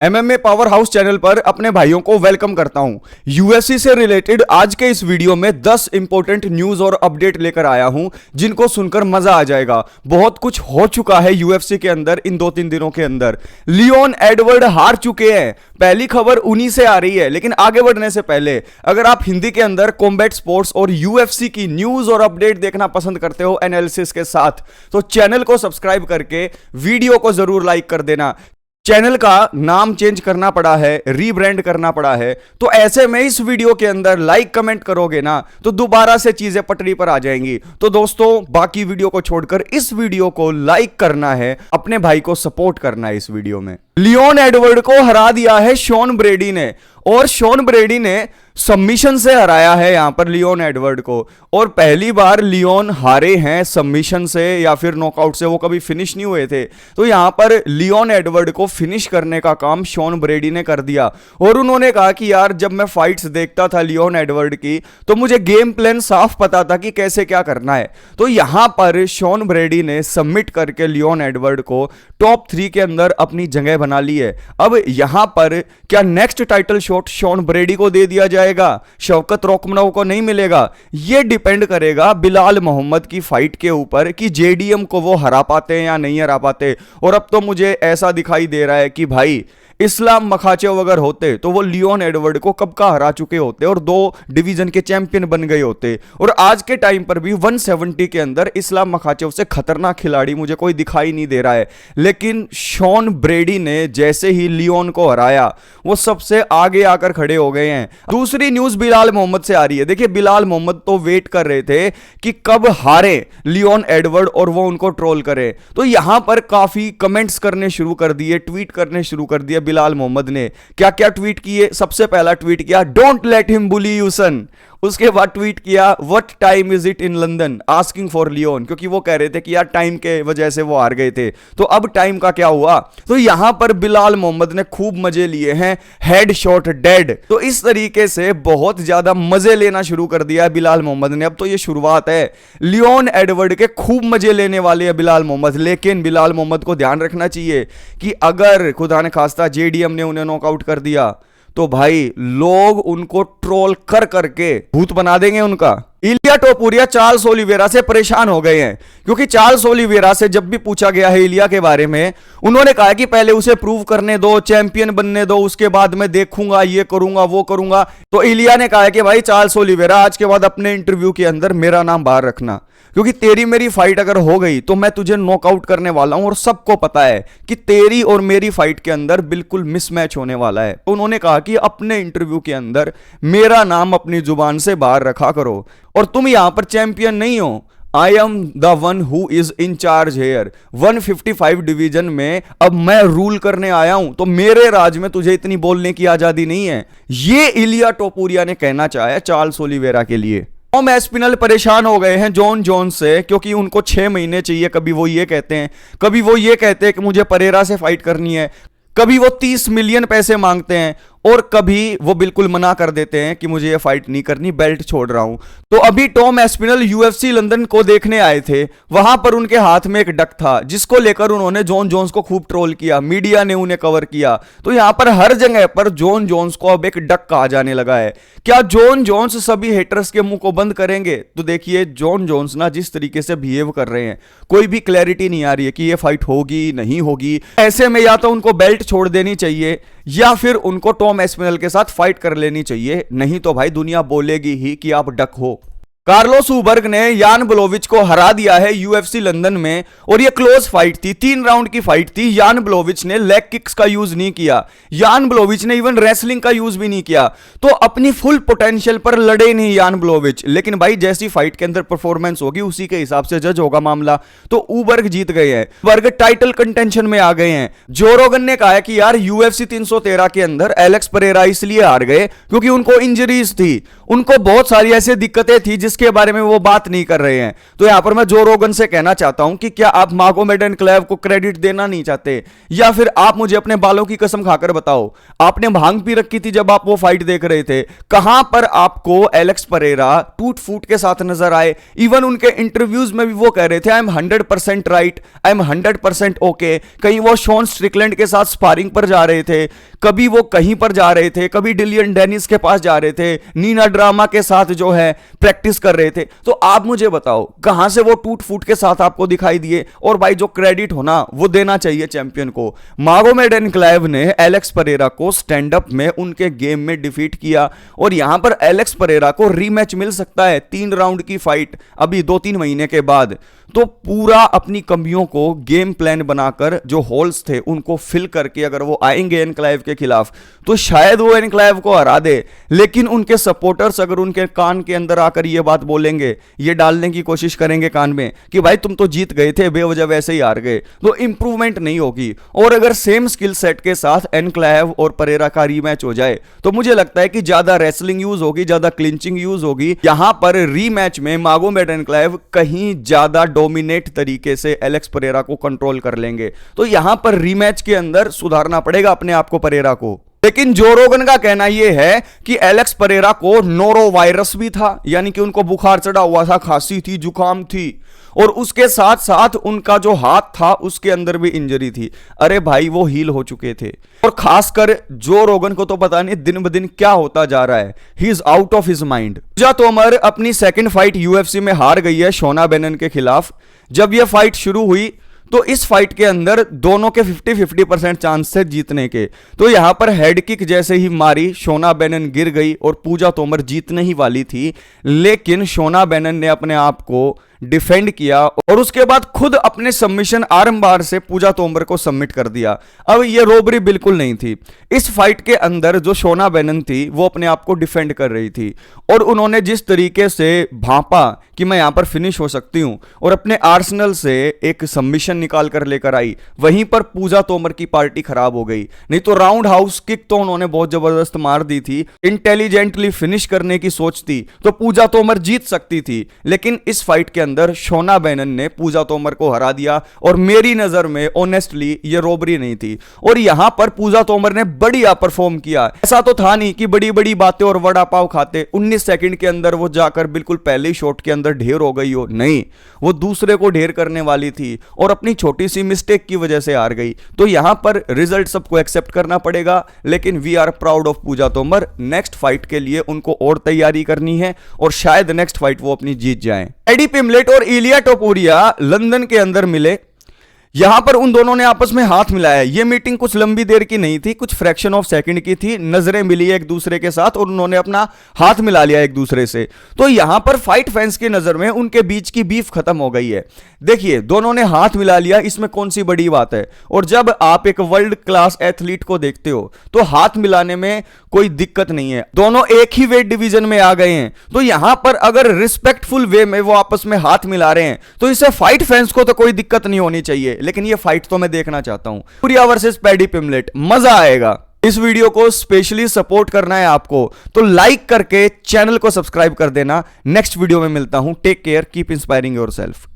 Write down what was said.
MMA power house channel पर अपने भाइयों को वेलकम करता हूं। यूएफसी से रिलेटेड आज के इस वीडियो में 10 इंपॉर्टेंट न्यूज और अपडेट लेकर आया हूं जिनको सुनकर मजा आ जाएगा। बहुत कुछ हो चुका है यूएफसी के अंदर इन 2-3 दिनों के अंदर। लियोन एडवर्ड हार चुके हैं, पहली खबर उन्हीं से आ रही है। लेकिन आगे बढ़ने से पहले अगर आप हिंदी के अंदर कॉम्बैट स्पोर्ट्स और यूएफसी की न्यूज और अपडेट देखना पसंद करते हो एनालिसिस के साथ, तो चैनल को सब्सक्राइब करके वीडियो को जरूर लाइक कर देना। चैनल का नाम चेंज करना पड़ा है, रीब्रांड करना पड़ा है, तो ऐसे में इस वीडियो के अंदर लाइक कमेंट करोगे ना तो दोबारा से चीजें पटरी पर आ जाएंगी। तो दोस्तों बाकी वीडियो को छोड़कर इस वीडियो को लाइक करना है, अपने भाई को सपोर्ट करना है। इस वीडियो में लियोन एडवर्ड को हरा दिया है शॉन ब्रेडी ने, और शॉन ब्रेडी ने सबमिशन से हराया है यहां पर लियोन एडवर्ड को। और पहली बार लियोन हारे हैं सबमिशन से या फिर नॉकआउट से, वो कभी फिनिश नहीं हुए थे। तो यहां पर लियोन एडवर्ड को फिनिश करने का काम शॉन ब्रेडी ने कर दिया। और उन्होंने कहा कि यार जब मैं फाइट्स देखता था लियोन एडवर्ड की तो मुझे गेम प्लान साफ पता था कि कैसे क्या करना है। तो यहां पर शॉन ब्रेडी ने सबमिट करके लियोन एडवर्ड को टॉप 3 के अंदर अपनी जगह बना ली है। अब यहां पर क्या next title shot Sean Brady को दे दिया जाएगा, शौकत रोकमनोव को नहीं मिलेगा? यह डिपेंड करेगा बिलाल मोहम्मद की फाइट के ऊपर कि जेडीएम को वो हरा पाते हैं या नहीं हरा पाते। और अब तो मुझे ऐसा दिखाई दे रहा है कि भाई इस्लाम मखाचेव अगर होते तो वो लियोन एडवर्ड को कब का हरा चुके होते और 2 डिवीजन के चैंपियन बन गए होते। और आज के टाइम पर भी 170 के अंदर इस्लाम मखाचेव से खतरनाक खिलाड़ी मुझे कोई दिखाई नहीं दे रहा है। लेकिन शॉन ब्रेडी ने जैसे ही लियोन को हराया वो सबसे आगे आकर खड़े हो गए हैं। दूसरी न्यूज बिलाल मोहम्मद से आ रही है। देखिए बिलाल मोहम्मद तो वेट कर रहे थे कि कब हारे लियोन एडवर्ड और वो उनको ट्रोल करे। तो यहां पर काफी कमेंट्स करने शुरू कर दिए, ट्वीट करने शुरू कर दिए बिलाल मोहम्मद ने। क्या क्या ट्वीट किए? सबसे पहला ट्वीट किया don't let him bully you son. उसके बाद ट्वीट किया what time is it in London asking for Leon, क्योंकि वो कह रहे थे कि यार टाइम के वजह से वो हार गए थे। तो अब टाइम का क्या हुआ? तो यहां पर बिलाल मोहम्मद ने खूब मजे लिए हैं, हेड शॉट डेड। तो इस तरीके से बहुत ज्यादा मजे लेना शुरू कर दिया है बिलाल मोहम्मद ने। अब तो ये शुरुआत है, लियोन एडवर्ड के खूब मजे लेने वाले हैं बिलाल मोहम्मद। लेकिन बिलाल मोहम्मद को ध्यान रखना चाहिए कि अगर खुदा ने खास्ता जेडीएम ने उन्हें नॉकआउट कर दिया तो भाई लोग उनको ट्रोल कर करके भूत बना देंगे उनका। इलिया टोपुरिया चार्ल्स ओलिवेरा से परेशान हो गए हैं, क्योंकि चार्ल्स ओलिवेरा से जब भी पूछा गया है इलिया के बारे में, उन्होंने कहा कि पहले उसे प्रूव करने दो, चैंपियन बनने दो, उसके बाद मैं देखूंगा, ये करूंगा वो करूंगा। तो इलिया ने कहा कि भाई चार्ल्स ओलिवेरा आज के बाद अपने इंटरव्यू के अंदर मेरा नाम बाहर रखना, क्योंकि तेरी मेरी फाइट अगर हो गई तो मैं तुझे नॉकआउट करने वाला हूं। और सबको पता है कि तेरी और मेरी फाइट के अंदर बिल्कुल मिसमैच होने वाला है। तो उन्होंने कहा कि अपने इंटरव्यू के अंदर मेरा नाम अपनी जुबान से बाहर रखा करो। और तुम यहां पर चैंपियन नहीं हो, I am the one who is in charge here. 155 division में अब मैं रूल करने आया हूं, तो मेरे राज में तुझे इतनी बोलने की आजादी नहीं है। ये इलिया टोपुरिया ने कहना चाहा चार्ल्स ओलिवेरा के लिए। टॉम एस्पिनल परेशान हो गए हैं जॉन जोन्स से, क्योंकि उनको 6 महीने चाहिए। कभी वो ये कहते हैं, कभी वो ये कहते हैं कि मुझे परेरा से फाइट करनी है, कभी वो 30 मिलियन पैसे मांगते हैं, और कभी वो बिल्कुल मना कर देते हैं कि मुझे ये फाइट नहीं करनी, बेल्ट छोड़ रहा हूं। तो अभी टॉम एस्पिनल यूएफसी लंदन को देखने आए थे, वहां पर उनके हाथ में एक डक था जिसको लेकर उन्होंने जॉन जोन्स को खूब ट्रोल किया, मीडिया ने उन्हें कवर किया। तो यहां पर हर जगह पर जॉन जोन्स को अब एक डक कहा जाने लगा है। क्या जॉन जोन्स सभी हेटर्स के मुंह को बंद करेंगे? तो देखिए जॉन जोन्स ना जिस तरीके से बिहेव कर रहे हैं, कोई भी क्लैरिटी नहीं आ रही है कि ये फाइट होगी नहीं होगी। ऐसे में या तो उनको बेल्ट छोड़ देनी चाहिए या फिर उनको टॉम एस्पिनल के साथ फाइट कर लेनी चाहिए, नहीं तो भाई दुनिया बोलेगी ही कि आप डक हो। कार्लोस उबर्ग ने यान ब्लोविच को हरा दिया है यूएफसी लंदन में, और ये क्लोज फाइट थी, 3 राउंड की फाइट थी। यान ब्लोविच ने लेग किक्स का यूज नहीं किया, यान ब्लोविच ने इवन रेसलिंग का यूज भी नहीं किया। तो अपनी फुल पोटेंशियल पर लड़े नहीं यान ब्लोविच। लेकिन भाई जैसी फाइट के अंदर परफॉर्मेंस होगी उसी के हिसाब से जज होगा मामला। तो उबर्ग जीत गए हैं, उबर्ग टाइटल कंटेंशन में आ गए हैं। जो रोगन ने कहा है कि यार यूएफसी 313 के अंदर एलेक्स परेरा इसलिए हार गए क्योंकि उनको इंजरीज थी, उनको बहुत सारी ऐसी दिक्कतें थी जिसके बारे में वो बात नहीं कर रहे हैं। तो यहां पर मैं जो रोगन से कहना चाहता हूं कि क्या आप मागोमेड एनक्लेव को क्रेडिट देना नहीं चाहते, या फिर आप मुझे अपने बालों की कसम खाकर बताओ, आपने भांग पी रखी थी जब आप वो फाइट देख रहे थे? कहां पर आपको एलेक्स परेरा टूट फूट के साथ नजर आए? इवन उनके इंटरव्यूज में भी वो कह रहे थे I am 100% right, I am 100% okay. कहीं वो शॉन स्ट्रिकलैंड के साथ स्पारिंग पर जा रहे थे, कभी वो कहीं पर जा रहे थे, कभी डिलियन डेनिस के पास जा रहे थे, नीना ड्रामा के साथ जो है प्रैक्टिस कर रहे थे। तो आप मुझे बताओ कहां से वो टूट फूट के साथ आपको दिखाई दिए? और भाई जो क्रेडिट होना वो देना चाहिए चैंपियन को। मागोमेड एनक्लेव ने एलेक्स परेरा को स्टैंड अप में उनके गेम में डिफीट किया, और यहां पर एलेक्स परेरा को रीमैच मिल सकता है 3 राउंड की फाइट अभी 2-3 महीने के बाद। तो पूरा अपनी कमियों को गेम प्लान बनाकर जो होल्स थे उनको फिल करके अगर वो आएंगे एनक्लेव के खिलाफ तो शायद वो एनक्लेव को हरा दे। लेकिन उनके सपोर्टर्स अगर उनके कान के अंदर आकर ये बात बोलेंगे, ये डालने की कोशिश करेंगे कान में कि भाई तुम तो जीत गए थे, बेवजह वैसे ही हार गए, तो इंप्रूवमेंट नहीं होगी। और अगर सेम स्किल सेट के साथ एनक्लेव और परेरा का रीमैच हो जाए तो मुझे लगता है कि ज्यादा रेसलिंग यूज होगी, ज्यादा क्लिंचिंग यूज होगी। यहां पर रीमैच में मागोमेड एनक्लेव कहीं ज्यादा डोमिनेट तरीके से एलेक्स परेरा को कंट्रोल कर लेंगे। तो यहां पर रीमैच के अंदर सुधारना पड़ेगा अपने आप को परेरा को। लेकिन जो रोगन का कहना यह है कि एलेक्स परेरा को नोरो वायरस भी था, यानी कि उनको बुखार चढ़ा हुआ था, खांसी थी, जुकाम थी, और उसके साथ साथ उनका जो हाथ था उसके अंदर भी इंजरी थी। अरे भाई वो हील हो चुके थे। और खासकर जो रोगन को तो पता नहीं दिन ब दिन क्या होता जा रहा है, he is out of his mind. Pooja Tomar अपनी सेकंड फाइट यूएफसी में हार गई है शोना बेनन के खिलाफ। जब यह फाइट शुरू हुई तो इस फाइट के अंदर दोनों के 50-50% चांस थे जीतने के। तो यहां पर हेड किक जैसे ही मारी शोना बेनन गिर गई और पूजा तोमर जीतने ही वाली थी, लेकिन शोना बेनन ने अपने आप को डिफेंड किया और उसके बाद खुद अपने सबमिशन आर्म बार से पूजा तोमर को सबमिट कर दिया। अब ये रोबरी बिल्कुल नहीं थी। इस फाइट के अंदर जो शोना बेनन थी वो अपने आप को डिफेंड कर रही थी, और उन्होंने जिस तरीके से भांपा कि मैं यहां पर फिनिश हो सकती हूं और अपने आर्सेनल से एक सबमिशन निकाल कर लेकर आई, वहीं पर पूजा तोमर की पार्टी खराब हो गई। नहीं तो राउंड हाउस किक तो उन्होंने बहुत जबरदस्त मार दी थी, इंटेलिजेंटली फिनिश करने की सोच थी तो पूजा तोमर जीत सकती थी। लेकिन इस फाइट के अंदर शोना बेनन ने पूजा तोमर को हरा दिया, और मेरी नजर में ऑनेस्टली ये रोबरी नहीं थी। और यहां पर पूजा तोमर ने बढ़िया परफॉर्म किया। ऐसा तो था नहीं कि बड़ी बड़ी बातें और वड़ा पाव खाते 19 सेकंड के अंदर वो जाकर बिल्कुल पहले ही शॉट के अंदर ढेर हो गई हो, नहीं, वो दूसरे को ढेर करने वाली थी और अपनी छोटी सी मिस्टेक की वजह से हार गई। तो यहां पर रिजल्ट सबको एक्सेप्ट करना पड़ेगा, लेकिन we are proud of Pooja Tomar. Next fight के लिए उनको और तैयारी करनी है और शायद नेक्स्ट फाइट वो अपनी जीत जाएं। एडी पिमलेट और इलिया टोपुरिया लंदन के अंदर मिले। यहां पर उन दोनों ने आपस में हाथ मिलाया। यह मीटिंग कुछ लंबी देर की नहीं थी, कुछ फ्रैक्शन ऑफ सेकंड की थी। नजरें मिली एक दूसरे के साथ और उन्होंने अपना हाथ मिला लिया एक दूसरे से। तो यहां पर फाइट फैंस की नजर में उनके बीच की बीफ खत्म हो गई है। देखिए, दोनों ने हाथ मिला लिया, इसमें कौन सी बड़ी बात है? और जब आप एक वर्ल्ड क्लास एथलीट को देखते हो तो हाथ मिलाने में कोई दिक्कत नहीं है। दोनों एक ही वेट डिवीजन में आ गए हैं, तो यहां पर अगर रिस्पेक्टफुल वे में वो आपस में हाथ मिला रहे हैं तो इससे फाइट फैंस को तो कोई दिक्कत नहीं होनी चाहिए। लेकिन ये फाइट तो मैं देखना चाहता हूं, टोपुरिया वर्सेस पैडी पिमलेट, मजा आएगा। इस वीडियो को स्पेशली सपोर्ट करना है आपको तो लाइक करके चैनल को सब्सक्राइब कर देना। नेक्स्ट वीडियो में मिलता हूं। Take care, keep inspiring yourself.